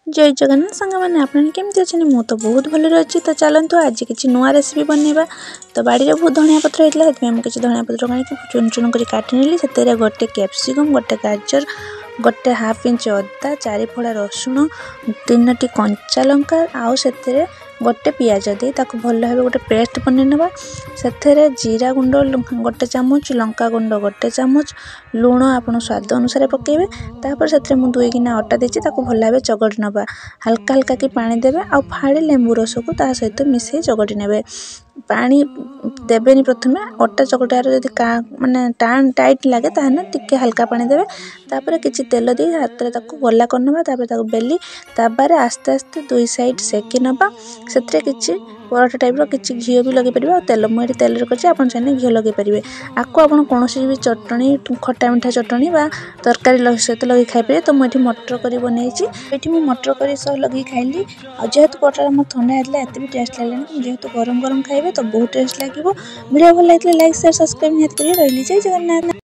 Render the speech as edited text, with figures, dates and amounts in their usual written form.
जय जगन्नाथ सांग मैंने आपने केमती अच्छे मु तो बहुत भल अच्छी। तो चलतु आज किसी नुआ रेसिपी बनवा। तो बाड़ी में बहुत धनिया पत्र होता है मुझे धनिया पत्र का चुन चुन कर काटि नेली। से गोटे कैप्सिकम गोटे गाजर गोटे हाफ इंच अदा 4 फड़ा रसुण 3टी कंचा लंका आउ से गोटे पियाज दे भल भाव गोटे पेस्ट बन ना। से जीरा गुंड गोटे चामच लंका गुंड गोटे चामच लुण आप स्वाद अनुसार पकेबे। तापर से मुझे 2 गिना अटा देती भल भाव चगड़ी नवा हल्का हल्का कि पानी देवे आ फाड़े लेंबू रस को ता सहित मिसे चगड़ी ने पानी देवेनि। प्रथमे अटा चकटार जब माने टाण टाइट लगे ताहने टिके हल्का पानी देवे। तापर किछि तेल दी हाथ रे ताको गोला करनबा। तापर ताको बेली ताबारे आस्ते आस्ते 2 साइड सेकी नबा। सेत्रे किछि पराठा टाइप रो किछि घियो भी लगे परिबा। तेल मुडी तेल रे करछि आपन चाहे घियो लगे परिबे। आको आपन कोनोसी भी चटणी खट्टा मिठा चटणी बा तरकारी सहित लगे खाइ परिबे। तो मुठी मटर करी बनैछि एठी मु मटर करी सह लगे खाइली। आ जेहेतु पराठा मो ठंडा हेतले एते भी टेस्ट लागलेनी। जेहेतु गरम गरम खाइबे तो बहुत टेस्ट लागिवो। वीडियो भल लागिले लाइक शेयर सब्सक्राइब नियत करियो। रहिली जय जगन्नाथ।